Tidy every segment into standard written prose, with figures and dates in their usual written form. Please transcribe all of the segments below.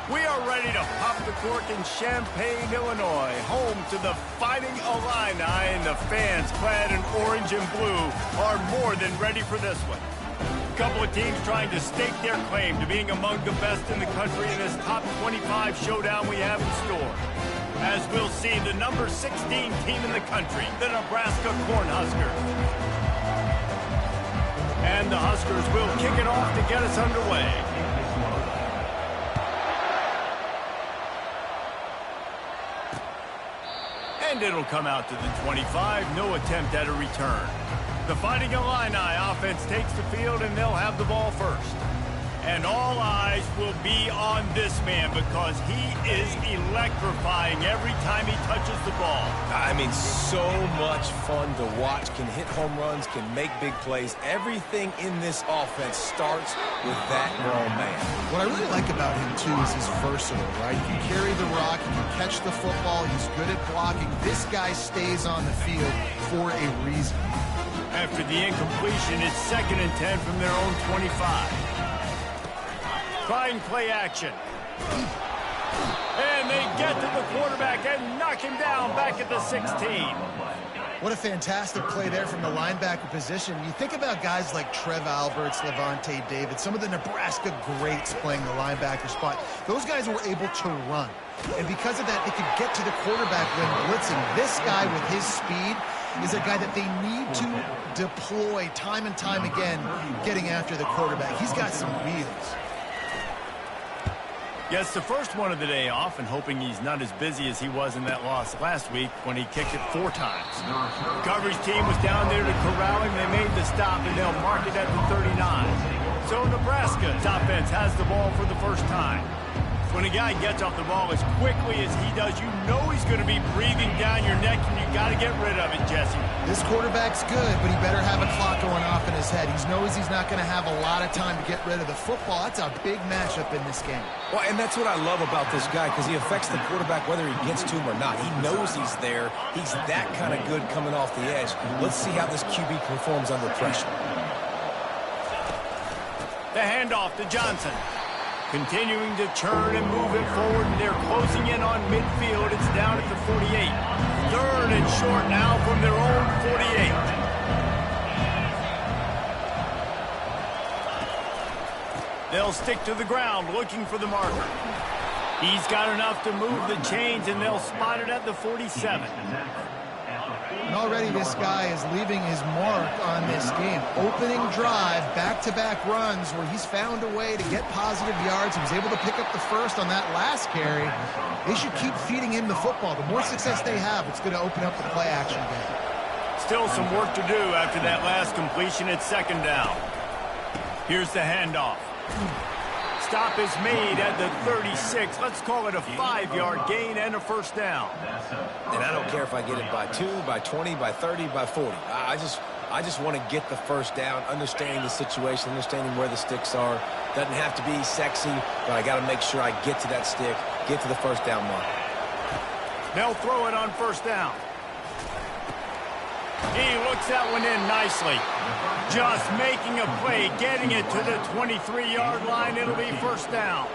We are ready to pop the cork in Champaign, Illinois, home to the Fighting Illini, and the fans clad in orange and blue are more than ready for this one. A couple of teams trying to stake their claim to being among the best in the country in this top 25 showdown we have in store. As we'll see, the number 16 team in the country, the Nebraska Cornhuskers. And the Huskers will kick it off to get us underway. And it'll come out to the 25, no attempt at a return. The Fighting Illini offense takes the field, and they'll have the ball first. And all eyes will be on this man because he is electrifying every time he touches the ball. I mean, so much fun to watch. Can hit home runs, can make big plays. Everything in this offense starts with that grown man. What I really like about him, too, is he's versatile, right? He can carry the rock, he can catch the football, he's good at blocking. This guy stays on the field for a reason. After the incompletion, it's 2nd and 10 from their own 25. Trying play action. And they get to the quarterback and knock him down back at the 16. What a fantastic play there from the linebacker position. You think about guys like Trev Alberts, Levante David, some of the Nebraska greats playing the linebacker spot. Those guys were able to run. And because of that, they could get to the quarterback when blitzing. This guy with his speed is a guy that they need to deploy time and time again getting after the quarterback. He's got some wheels. Gets the first one of the day off, and hoping he's not as busy as he was in that loss last week when he kicked it 4 times. The coverage team was down there to corral him. They made the stop, and they'll mark it at the 39. So Nebraska's offense has the ball for the first time. When a guy gets off the ball as quickly as he does, you know he's going to be breathing down your neck, and you got to get rid of it, Jesse. This quarterback's good, but he better have a clock going off in his head. He knows he's not going to have a lot of time to get rid of the football. That's a big matchup in this game. Well, and that's what I love about this guy, because he affects the quarterback whether he gets to him or not. He knows he's there. He's that kind of good coming off the edge. Let's see how this QB performs under pressure. The handoff to Johnson. Continuing to turn and move it forward, and they're closing in on midfield. It's down at the 48. 3rd and short now from their own 48. They'll stick to the ground, looking for the marker. He's got enough to move the chains, and they'll spot it at the 47. And already this guy is leaving his mark on this game. Opening drive, back-to-back runs where he's found a way to get positive yards. He was able to pick up the first on that last carry. They should keep feeding him the football. The more success they have, it's going to open up the play-action game. Still some work to do after that last completion at 2nd down. Here's the handoff. Stop is made at the 36. Let's call it a 5-yard gain and a 1st down. And I don't care if I get it by 2, by 20, by 30, by 40. I just want to get the 1st down, understanding the situation, understanding where the sticks are. Doesn't have to be sexy, but I got to make sure I get to that stick, get to the 1st down mark. They'll throw it on 1st down. He looks that one in nicely. Just making a play, getting it to the 23-yard line. It'll be 1st down.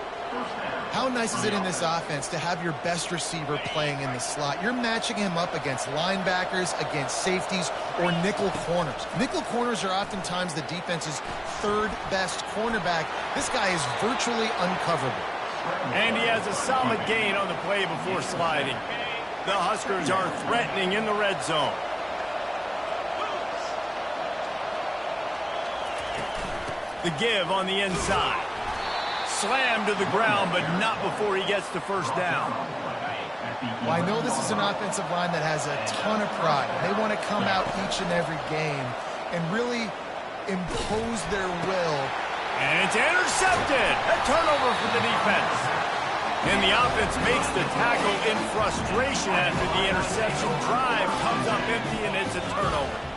How nice is it in this offense to have your best receiver playing in the slot? You're matching him up against linebackers, against safeties, or nickel corners. Nickel corners are oftentimes the defense's 3rd best cornerback. This guy is virtually uncoverable. And he has a solid gain on the play before sliding. The Huskers are threatening in the red zone. The give on the inside. Slammed to the ground, but not before he gets to 1st down. Well, I know this is an offensive line that has a ton of pride. They want to come out each and every game and really impose their will. And it's intercepted. A turnover for the defense. And the offense makes the tackle in frustration after the interception. Drive comes up empty, and it's a turnover.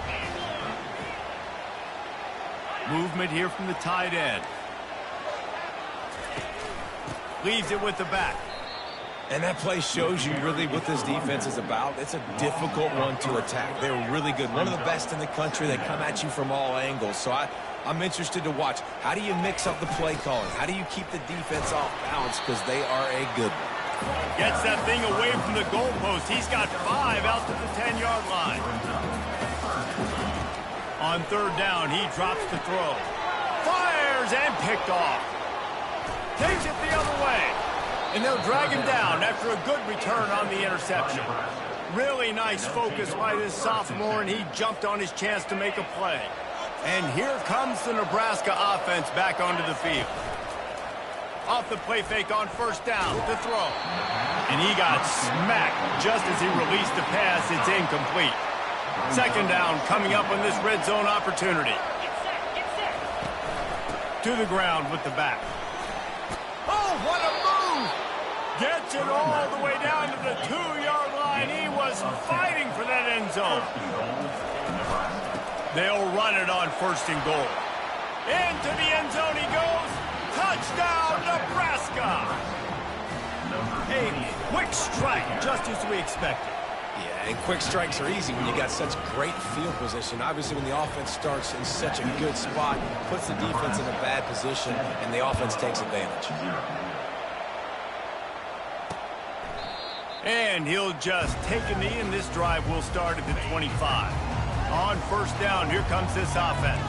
Movement here from the tight end. Leaves it with the back. And that play shows you really what this defense is about. It's a difficult one to attack. They're really good. One of the best in the country. They come at you from all angles. So I'm interested to watch. How do you mix up the play calling? How do you keep the defense off balance? Because they are a good one. Gets that thing away from the goalpost. He's got 5 out to the 10-yard line. On 3rd down, he drops the throw. Fires and picked off. Takes it the other way. And they'll drag him down after a good return on the interception. Really nice focus by this sophomore, and he jumped on his chance to make a play. And here comes the Nebraska offense back onto the field. Off the play fake on 1st down to throw. And he got smacked just as he released the pass. It's incomplete. 2nd down coming up on this red zone opportunity. To the ground with the back. Oh, what a move! Gets it all the way down to the 2-yard line. He was fighting for that end zone. They'll run it on 1st and goal. Into the end zone he goes. Touchdown, Nebraska! A quick strike, just as we expected. Yeah, and quick strikes are easy when you got such great field position. Obviously, when the offense starts in such a good spot, puts the defense in a bad position, and the offense takes advantage. And he'll just take a knee, and this drive will start at the 25. On 1st down, here comes this offense.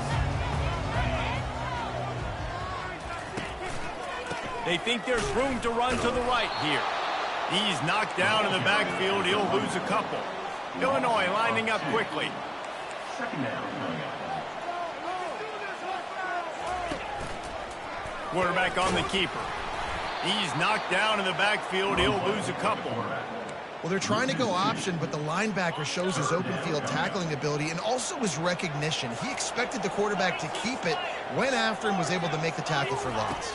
They think there's room to run to the right here. He's knocked down in the backfield. He'll lose a couple. Illinois lining up quickly. Quarterback on the keeper. He's knocked down in the backfield. He'll lose a couple. Well, they're trying to go option, but the linebacker shows his open field tackling ability and also his recognition. He expected the quarterback to keep it, went after him, was able to make the tackle for loss.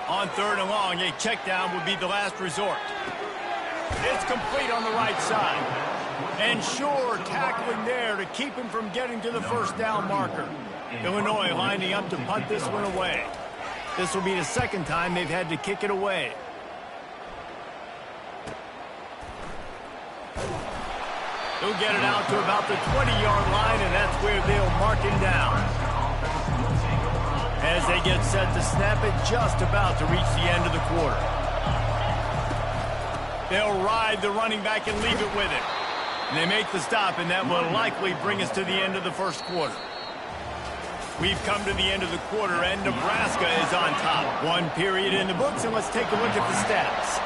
On 3rd and long, a check down would be the last resort. It's complete on the right side. And sure, tackling there to keep him from getting to the 1st down marker. Illinois lining up to punt this one away. This will be the 2nd time they've had to kick it away. He'll get it out to about the 20-yard line, and that's where they'll mark him down. As as they get set to snap it just about to reach the end of the quarter. They'll ride the running back and leave it with it. And they make the stop, and that will likely bring us to the end of the first quarter. We've come to the end of the quarter, and Nebraska is on top. One period in the books, and let's take a look at the stats.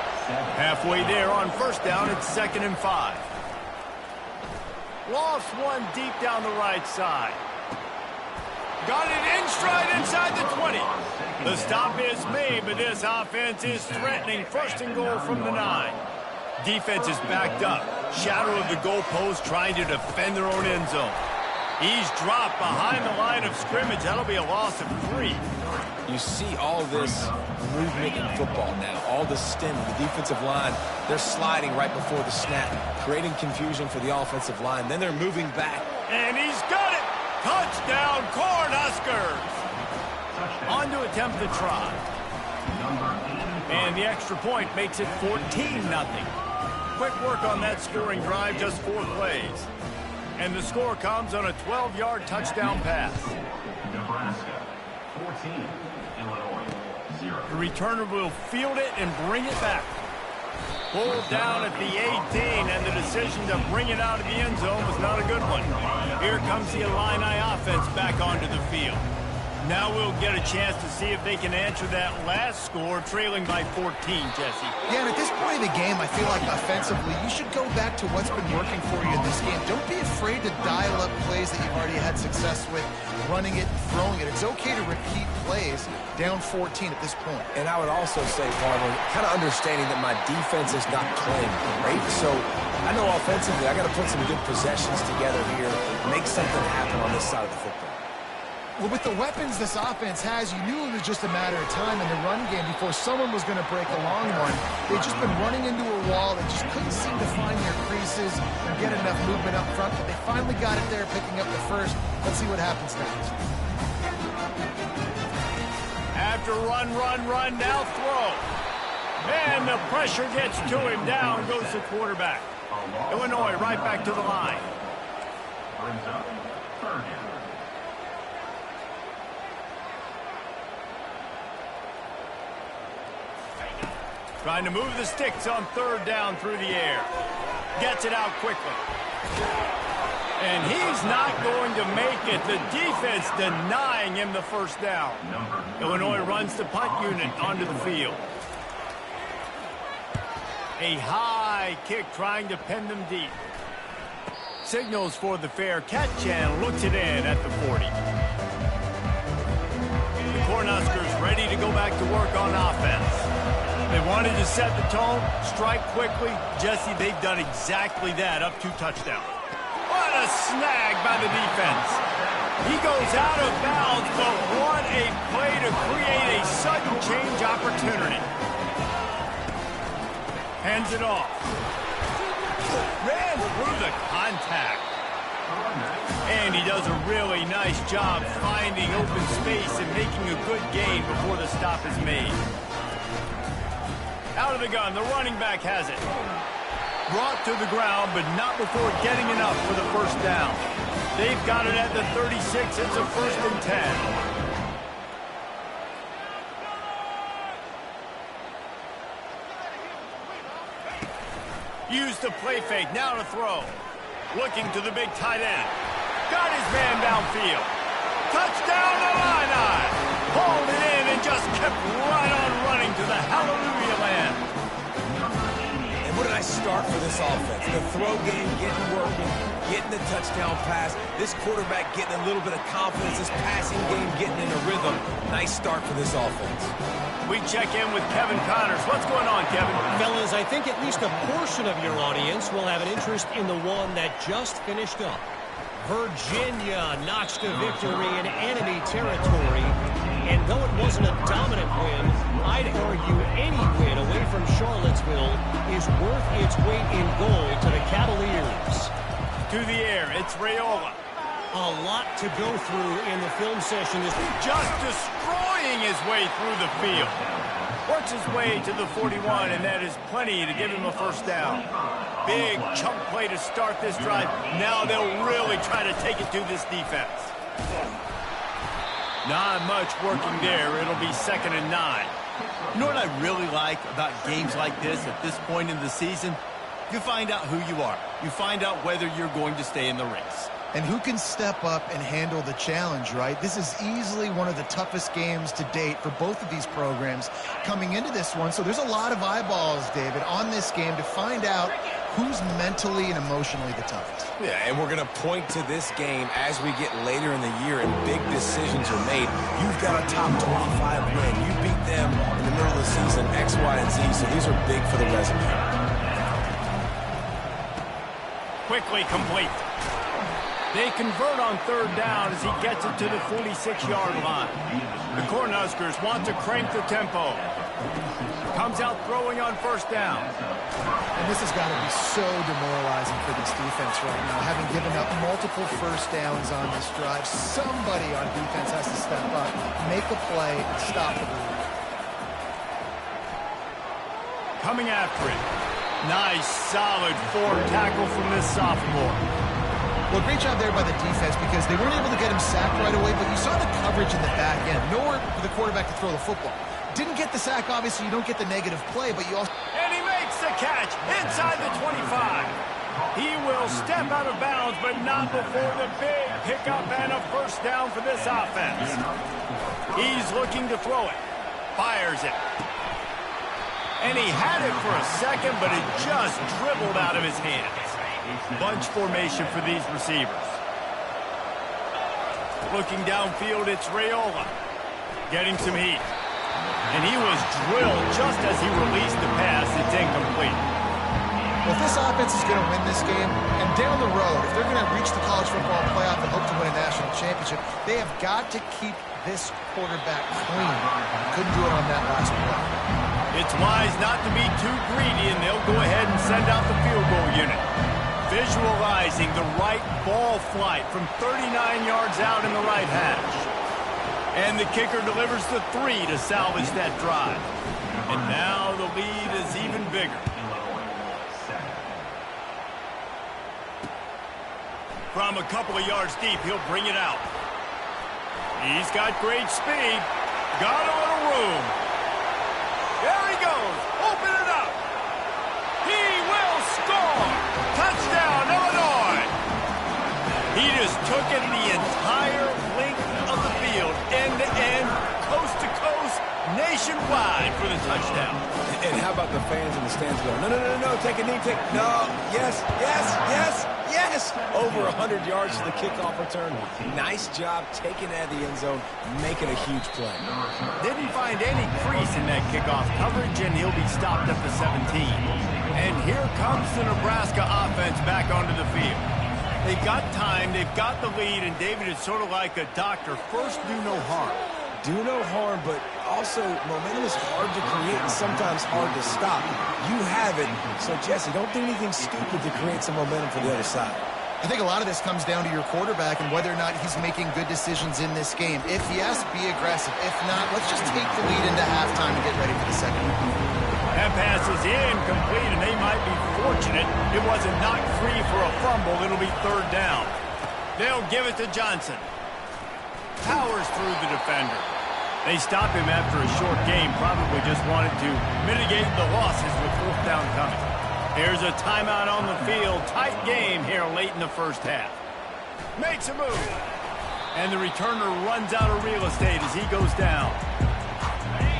Halfway there on first down, it's 2nd and 5. Lost one deep down the right side. Got it in stride inside the 20. The stop is made, but this offense is threatening 1st and goal from the 9. Defense is backed up. Shadow of the goalpost trying to defend their own end zone. He's dropped behind the line of scrimmage. That'll be a loss of 3. You see all this movement in football now. All the stem of the defensive line. They're sliding right before the snap, creating confusion for the offensive line. Then they're moving back. And he's got it! Touchdown, Cornhuskers! On to attempt the try. And the extra point makes it 14-0. Quick work on that scoring drive, just 4 plays. And the score comes on a 12-yard touchdown pass. Nebraska, 14, Illinois, 0. The returner will field it and bring it back. Pulled down at the 18, and the decision to bring it out of the end zone was not a good one. Here comes the Illini offense back onto the field. Now we'll get a chance to see if they can answer that last score, trailing by 14, Jesse. Yeah, and at this point of the game, I feel like offensively, you should go back to what's been working for you in this game. Don't be afraid to dial up plays that you've already had success with, running it, throwing it. It's okay to repeat plays down 14 at this point. And I would also say, Farmer, kind of understanding that my defense is not playing great. So I know offensively I got to put some good possessions together here, make something happen on this side of the football. Well, with the weapons this offense has, you knew it was just a matter of time in the run game before someone was going to break a long one. They've just been running into a wall. They just couldn't seem to find their creases and get enough movement up front, but they finally got it there, picking up the first. Let's see what happens next. After run, now throw. And the pressure gets to him. Down goes the quarterback. Illinois right back to the line. Brings up 3rd down. Trying to move the sticks on 3rd down through the air. Gets it out quickly. And he's not going to make it. The defense denying him the first down. Illinois runs the punt unit onto the field. A high kick trying to pin them deep. Signals for the fair catch and looks it in at the 40. The Cornhuskers ready to go back to work on offense. They wanted to set the tone, strike quickly. Jesse, they've done exactly that, up 2 touchdowns. What a snag by the defense. He goes out of bounds, but what a play to create a sudden change opportunity. Hands it off. Ran through the contact. And he does a really nice job finding open space and making a good gain before the stop is made. Out of the gun, the running back has it. Brought to the ground, but not before getting enough for the first down. They've got it at the 36. It's a 1st and 10. Use the play fake, now to throw. Looking to the big tight end. Got his man downfield. Touchdown, Illini! Pulled it in and just kept right on running to the hallelujah land. And what did I start for this offense? The throw game getting working, getting the touchdown pass. This quarterback getting a little bit of confidence. This passing game getting in a rhythm. Nice start for this offense. We check in with Kevin Connors. What's going on, Kevin? Fellas, I think at least a portion of your audience will have an interest in the one that just finished up. Virginia knocks to victory in enemy territory. And though it wasn't a dominant win, I'd argue any win away from Charlottesville is worth its weight in gold to the Cavaliers. To the air, it's Raiola. A lot to go through in the film session. Just destroying his way through the field. Works his way to the 41, and that is plenty to give him a first down. Big chunk play to start this drive. Now they'll really try to take it to this defense. Not much working there. It'll be 2nd and 9. You know what I really like about games like this at this point in the season? You find out who you are. You find out whether you're going to stay in the race. And who can step up and handle the challenge, right? This is easily one of the toughest games to date for both of these programs coming into this one. So there's a lot of eyeballs, David, on this game to find out who's mentally and emotionally the toughest. Yeah, and we're going to point to this game as we get later in the year and big decisions are made. You've got a top 25 win. You beat them in the middle of the season, X, Y, and Z, so these are big for the resume. Quickly complete. They convert on 3rd down as he gets it to the 46-yard line. The Cornhuskers want to crank the tempo. Comes out throwing on 1st down. And this has got to be so demoralizing for this defense right now. Having given up multiple 1st downs on this drive, somebody on defense has to step up, make a play, and stop the lead. Coming after it. Nice, solid form tackle from this sophomore. Well, great job there by the defense because they weren't able to get him sacked right away, but you saw the coverage in the back end. Nowhere for the quarterback to throw the football. Didn't get the sack, obviously you don't get the negative play, but you also... And he makes the catch inside the 25. He will step out of bounds, but not before the big pickup and a 1st down for this offense. He's looking to throw it. Fires it. And he had it for a second, but it just dribbled out of his hands. Bunch formation for these receivers. Looking downfield, it's Raiola. Getting some heat. And he was drilled just as he released the pass. It's incomplete. Well, if this offense is going to win this game, and down the road, if they're going to reach the college football playoff and hope to win a national championship, they have got to keep this quarterback clean. Couldn't do it on that last play. It's wise not to be too greedy, and they'll go ahead and send out the field goal unit. Visualizing the right ball flight from 39 yards out in the right hash. And the kicker delivers the 3 to salvage that drive. And now the lead is even bigger. From a couple of yards deep, he'll bring it out. He's got great speed. Got a little room. There he goes. Open it up. He will score. Touchdown, Illinois. He just took it the entire length of the field, end to end, coast to coast, nationwide for the touchdown. And how about the fans in the stands going, no, no, no, no, take a knee, no, yes, yes, yes, yes. Over 100 yards to the kickoff return. Nice job taking it out of the end zone, making a huge play. Didn't find any crease in that kickoff coverage, and he'll be stopped at the 17. And here comes the Nebraska offense back onto the field. They've got time, they've got the lead, and David is sort of like a doctor. First, do no harm. Do no harm, but also momentum is hard to create and sometimes hard to stop. You have it, so Jesse, don't do anything stupid to create some momentum for the other side. I think a lot of this comes down to your quarterback and whether or not he's making good decisions in this game. If yes, be aggressive. If not, let's just take the lead into halftime and get ready for the second half. That pass is incomplete, and they might be fortunate it wasn't knocked free for a fumble. It'll be 3rd down. They'll give it to Johnson. Powers through the defender. They stop him after a short game. Probably just wanted to mitigate the losses with 4th down coming. Here's a timeout on the field. Tight game here late in the 1st half. Makes a move. And the returner runs out of real estate as he goes down.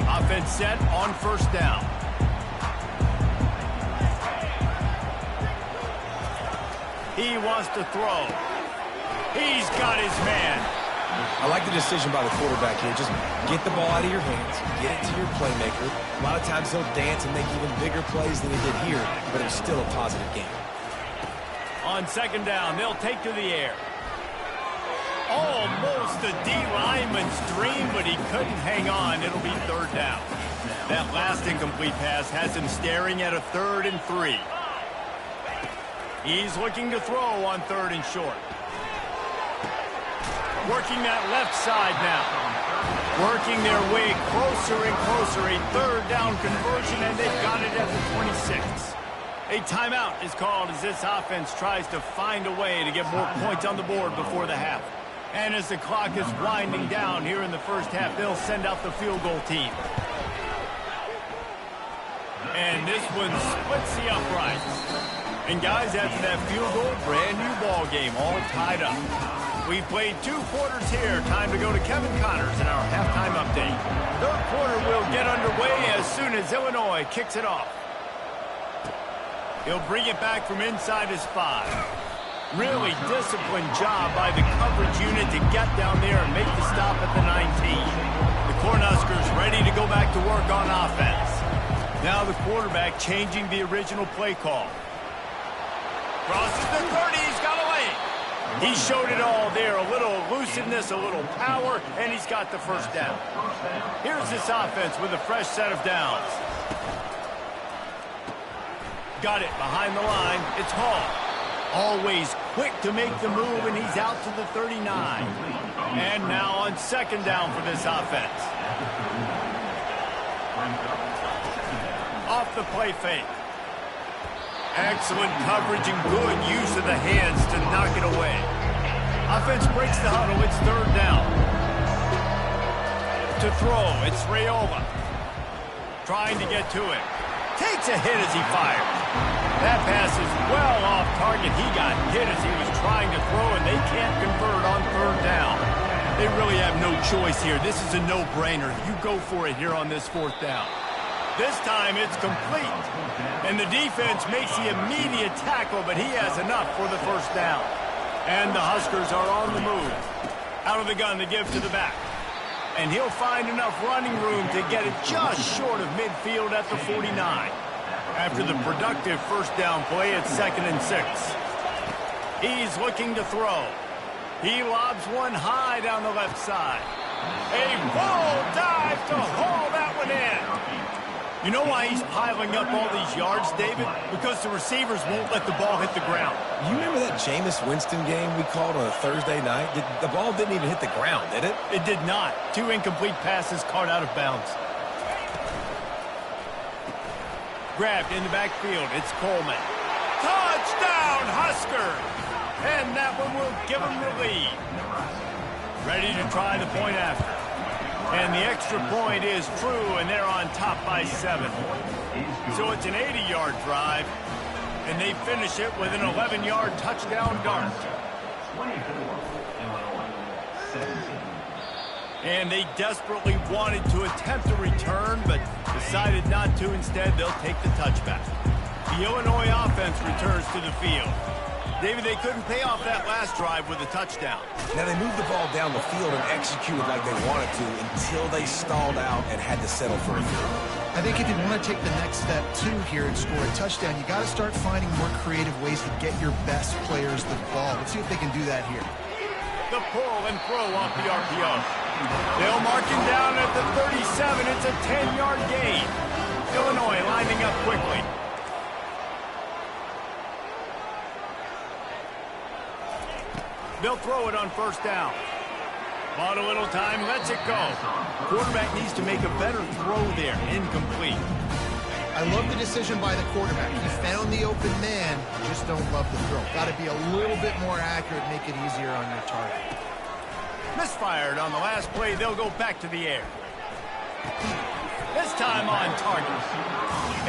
Offense set on 1st down. He wants to throw. He's got his man. I like the decision by the quarterback here. Just get the ball out of your hands, get it to your playmaker. A lot of times they'll dance and make even bigger plays than he did here, but it's still a positive game. On 2nd down, they'll take to the air. Almost a D lineman's dream, but he couldn't hang on. It'll be 3rd down. That last incomplete pass has him staring at a 3rd and 3. He's looking to throw on 3rd and short. Working that left side now. Working their way closer and closer. A 3rd down conversion, and they've got it at the 26. A timeout is called as this offense tries to find a way to get more points on the board before the half. And as the clock is winding down here in the first half, they'll send out the field goal team. And this one splits the uprights. And guys, after that field goal, brand new ball game, all tied up. We played 2 quarters here. Time to go to Kevin Connors in our halftime update. Third quarter will get underway as soon as Illinois kicks it off. He'll bring it back from inside his 5. Really disciplined job by the coverage unit to get down there and make the stop at the 19. The Cornhuskers ready to go back to work on offense. Now the quarterback changing the original play call. Crosses the 30, he's got a lane. He showed it all there, a little elusiveness, a little power, and he's got the first down. Here's this offense with a fresh set of downs. Got it behind the line, it's Hall. Always quick to make the move, and he's out to the 39. And now on second down for this offense. Off the play fake. Excellent coverage and good use of the hands to knock it away. Offense breaks the huddle, it's third down. To throw, it's Raiola. Trying to get to it. Takes a hit as he fires. That pass is well off target. He got hit as he was trying to throw, and they can't convert on third down. They really have no choice here. This is a no-brainer. You go for it here on this fourth down. This time it's complete. And the defense makes the immediate tackle, but he has enough for the first down. And the Huskers are on the move. Out of the gun to give to the back. And he'll find enough running room to get it just short of midfield at the 49. After the productive first down play, it's 2nd and 6. He's looking to throw. He lobs one high down the left side. A full dive to haul that one in. You know why he's piling up all these yards, David? Because the receivers won't let the ball hit the ground. You remember that Jameis Winston game we called on a Thursday night? The ball didn't even hit the ground, did it? It did not. 2 incomplete passes caught out of bounds. Grabbed in the backfield. It's Coleman. Touchdown, Huskers! And that one will give them the lead. Ready to try the point after. And the extra point is true, and they're on top by 7. So it's an 80-yard drive, and they finish it with an 11-yard touchdown dart. 24, Illinois, 17. And they desperately wanted to attempt a return, but decided not to. Instead, they'll take the touchback. The Illinois offense returns to the field. David, they couldn't pay off that last drive with a touchdown. Now, they moved the ball down the field and executed like they wanted to until they stalled out and had to settle for a field. I think if you want to take the next step, too, here and score a touchdown, you got to start finding more creative ways to get your best players the ball. Let's see if they can do that here. The pull and throw off the RPO. They'll mark him down at the 37. It's a 10-yard gain. Illinois lining up quickly. They'll throw it on first down. Bought a little time, lets it go. Quarterback needs to make a better throw there. Incomplete. I love the decision by the quarterback. He found the open man, just don't love the throw. Got to be a little bit more accurate, make it easier on your target. Misfired on the last play. They'll go back to the air. This time on target.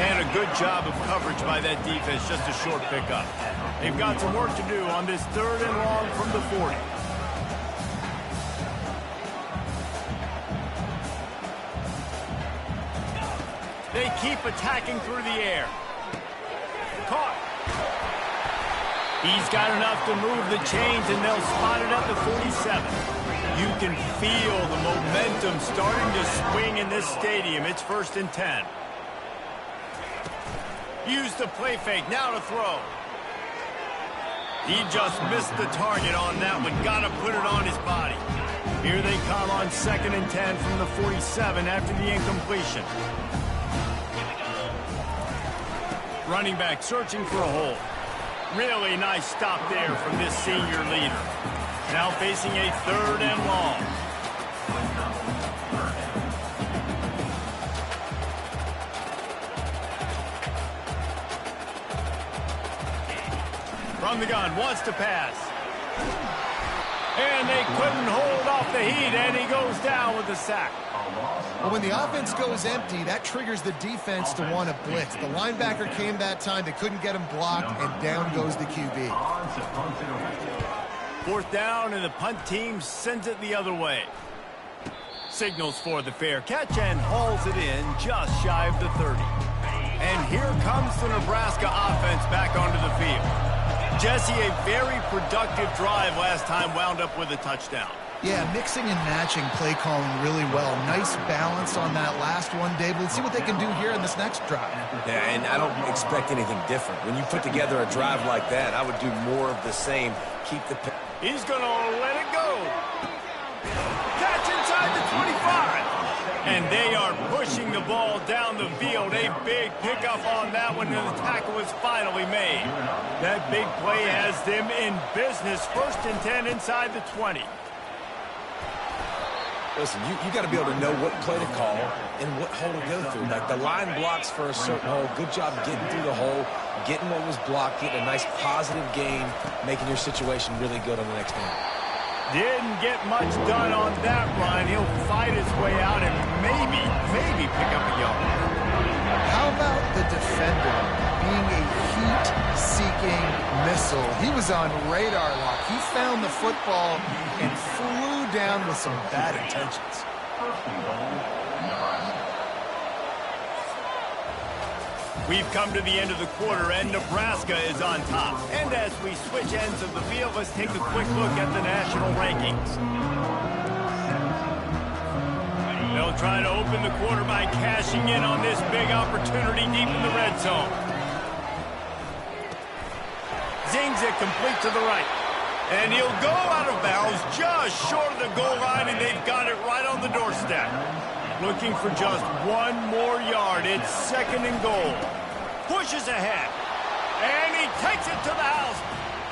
And a good job of coverage by that defense, just a short pickup. They've got some work to do on this 3rd and long from the 40. They keep attacking through the air. Caught. He's got enough to move the chains, and they'll spot it at the 47. You can feel the momentum starting to swing in this stadium. It's 1st and 10. Use the play fake, now to throw. He just missed the target on that one. Got to put it on his body. Here they come on 2nd and 10 from the 47 after the incompletion. Running back searching for a hole. Really nice stop there from this senior leader. Now facing a 3rd and long. From the gun, wants to pass. And they couldn't hold off the heat, and he goes down with the sack. Well, when the offense goes empty, that triggers the defense to want to blitz. The linebacker came that time. They couldn't get him blocked, and down goes the QB. Fourth down, and the punt team sends it the other way. Signals for the fair catch and hauls it in just shy of the 30. And here comes the Nebraska offense back onto the field. Jesse, a very productive drive last time wound up with a touchdown. Yeah, mixing and matching play calling really well. Nice balance on that last one, David. Let's see what they can do here in this next drive. Yeah, and I don't expect anything different. When you put together a drive like that, I would do more of the same. Keep the... He's going to let it go. Catch inside the 25. And they are pushing the ball down the field. A big pickup on that one, and the tackle is finally made. That big play has them in business. 1st and 10 inside the 20. Listen, you got to be able to know what play to call and what hole to go through. Like the line blocks for a certain hole. Good job getting through the hole, getting what was blocked, getting a nice positive gain, making your situation really good on the next down. Didn't get much done on that run. He'll fight his way out and maybe pick up a yard. How about the defender being a heat-seeking missile? He was on radar lock. He found the football and flew down with some bad intentions. We've come to the end of the quarter, and Nebraska is on top. And as we switch ends of the field, let's take a quick look at the national rankings. They'll try to open the quarter by cashing in on this big opportunity deep in the red zone. Zings it complete to the right. And he'll go out of bounds just short of the goal line, and they've got it right on the doorstep. Looking for just one more yard. It's 2nd and goal. Pushes ahead. And he takes it to the house.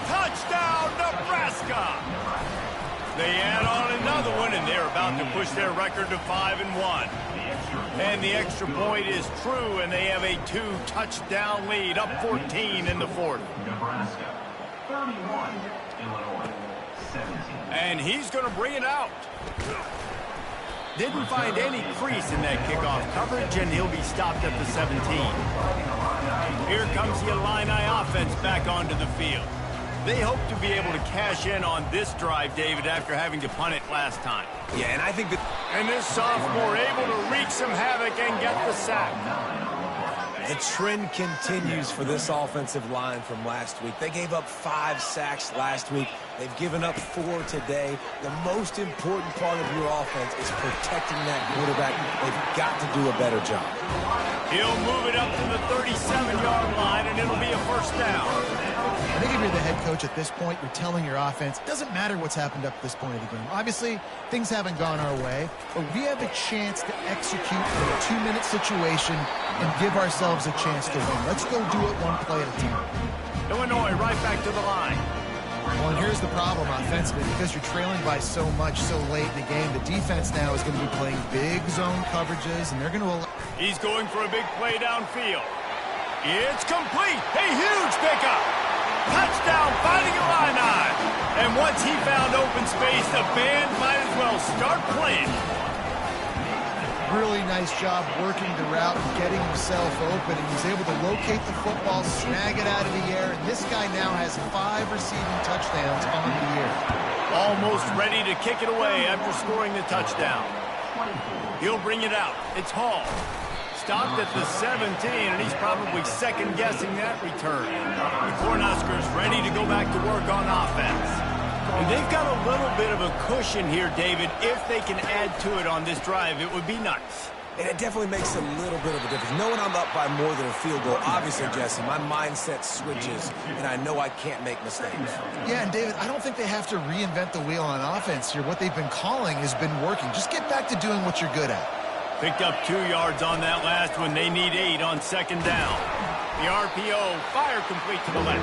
Touchdown, Nebraska! They add on another one, and they're about to push their record to 5-1. And the extra point is true, and they have a 2-touchdown lead, up 14 in the 4th. Nebraska 31, Illinois 17. And he's going to bring it out. Didn't find any crease in that kickoff coverage, and he'll be stopped at the 17. Here comes the Illini offense back onto the field. They hope to be able to cash in on this drive, David, after having to punt it last time. Yeah, and I think that... And this sophomore able to wreak some havoc and get the sack. The trend continues for this offensive line from last week. They gave up 5 sacks last week. They've given up 4 today. The most important part of your offense is protecting that quarterback. They've got to do a better job. He'll move it up to the 37-yard line, and it'll be a 1st down. I think if you're the head coach at this point, you're telling your offense, it doesn't matter what's happened up to this point of the game. Obviously, things haven't gone our way, but we have a chance to execute in a 2-minute situation and give ourselves a chance to win. Let's go do it one play at a time. Illinois right back to the line. Well, and here's the problem offensively. Because you're trailing by so much so late in the game, the defense now is going to be playing big zone coverages, and they're going to... He's going for a big play downfield. It's complete. A huge pickup. Touchdown, Fighting Illini. And once he found open space, the band might as well start playing. Really nice job working the route and getting himself open. And he's able to locate the football, snag it out of the air, and this guy now has 5 receiving touchdowns on the year. Almost ready to kick it away after scoring the touchdown. He'll bring it out. It's Hall. Stopped at the 17, and he's probably second-guessing that return. The Cornhuskers ready to go back to work on offense. And they've got a little bit of a cushion here, David. If they can add to it on this drive, it would be nice. And it definitely makes a little bit of a difference. Knowing I'm up by more than a field goal, obviously, Jesse, my mindset switches, and I know I can't make mistakes. Yeah, and David, I don't think they have to reinvent the wheel on offense here. What they've been calling has been working. Just get back to doing what you're good at. Picked up 2 yards on that last one. They need 8 on 2nd down. The RPO, fire complete to the left.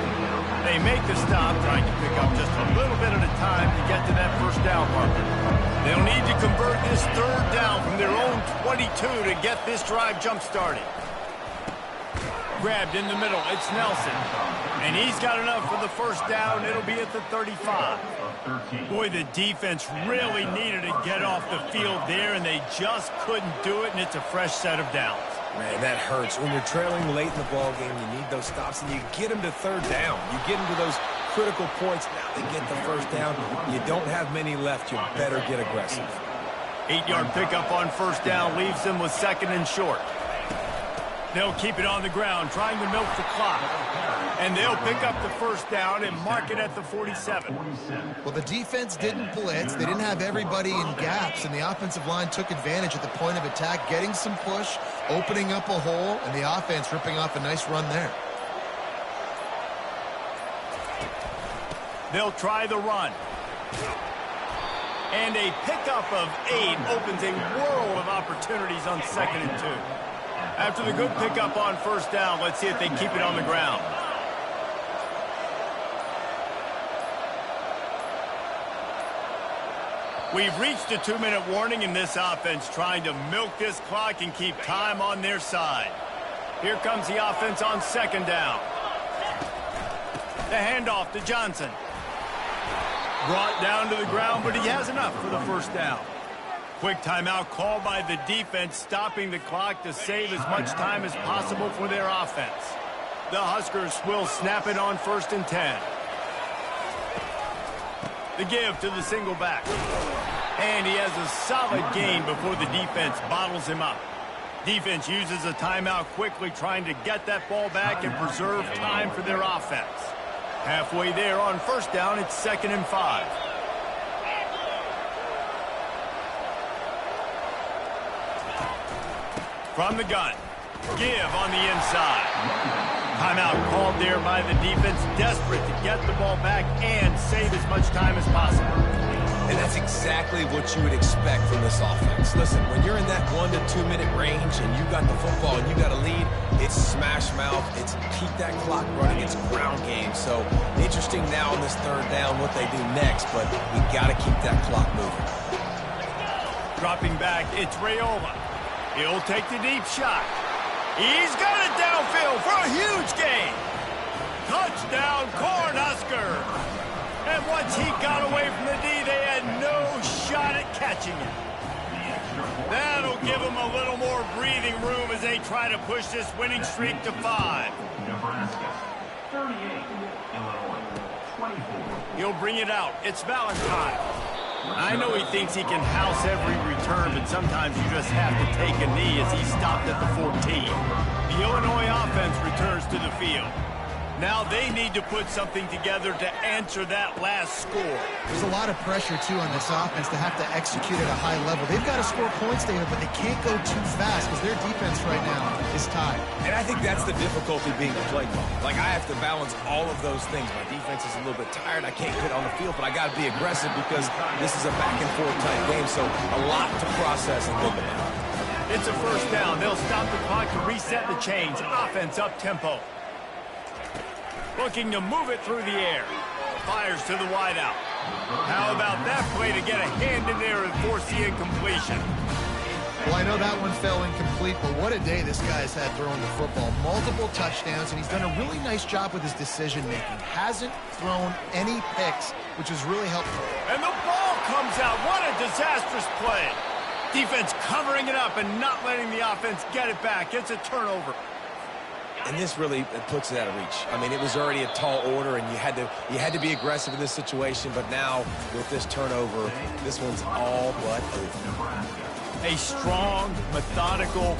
They make the stop, trying to pick up just a little bit at a time to get to that 1st down marker. They'll need to convert this 3rd down from their own 22 to get this drive jump-started. Grabbed in the middle, it's Nelson. And he's got enough for the 1st down. It'll be at the 35. Boy, the defense really needed to get off the field there, and they just couldn't do it, and it's a fresh set of downs. Man, that hurts. When you're trailing late in the ball game, you need those stops, and you get them to third down. You get them to those critical points. Now they get the first down. You don't have many left. You better get aggressive. 8-yard pickup on first down leaves them with second and short. They'll keep it on the ground, trying to milk the clock. And they'll pick up the first down and mark it at the 47. Well, the defense didn't blitz. They didn't have everybody in gaps, and the offensive line took advantage at the point of attack, getting some push, opening up a hole, and the offense ripping off a nice run there. They'll try the run. And a pickup of 8 opens a world of opportunities on second and 2. After the good pickup on first down, let's see if they keep it on the ground. We've reached a 2-minute warning in this offense, trying to milk this clock and keep time on their side. Here comes the offense on second down. The handoff to Johnson. Brought down to the ground, but he has enough for the first down. Quick timeout called by the defense, stopping the clock to save as much time as possible for their offense. The Huskers will snap it on first and 10. The give to the single back. And he has a solid gain before the defense bottles him up. Defense uses a timeout quickly, trying to get that ball back and preserve time for their offense. Halfway there on first down, it's second and 5. From the gun, give on the inside. Timeout called there by the defense, desperate to get the ball back and save as much time as possible. And that's exactly what you would expect from this offense. Listen, when you're in that 1 to 2 minute range and you got the football and you got a lead, it's smash mouth, it's keep that clock running, it's ground game. So interesting now on this third down what they do next, but we got to keep that clock moving. Dropping back, it's Raiola. He'll take the deep shot. He's got it downfield for a huge gain. Touchdown, Cornhuskers. And once he got away from the D, they had no shot at catching him. That'll give them a little more breathing room as they try to push this winning streak to 5. Nebraska, 38, Illinois, 24. He'll bring it out. It's Valentine. I know he thinks he can house every return, but sometimes you just have to take a knee as he stopped at the 14. The Illinois offense returns to the field. Now they need to put something together to answer that last score. There's a lot of pressure, too, on this offense to have to execute at a high level. They've got to score points, David, but they can't go too fast because their defense right now is tied. And I think that's the difficulty being a play caller. Like, I have to balance all of those things. My defense is a little bit tired. I can't get on the field, but I got to be aggressive because this is a back-and-forth type game, so a lot to process and think about. It's a first down. They'll stop the clock to reset the chains. Offense up-tempo. Looking to move it through the air. Fires to the wideout. How about that play to get a hand in there and force the incompletion? Well, I know that one fell incomplete, but what a day this guy's had throwing the football. Multiple touchdowns, and he's done a really nice job with his decision-making. Hasn't thrown any picks, which is really helpful. And the ball comes out. What a disastrous play. Defense covering it up and not letting the offense get it back. It's a turnover. And this really puts it out of reach. I mean, it was already a tall order, and you had to be aggressive in this situation. But now, with this turnover, this one's all but over. A strong, methodical,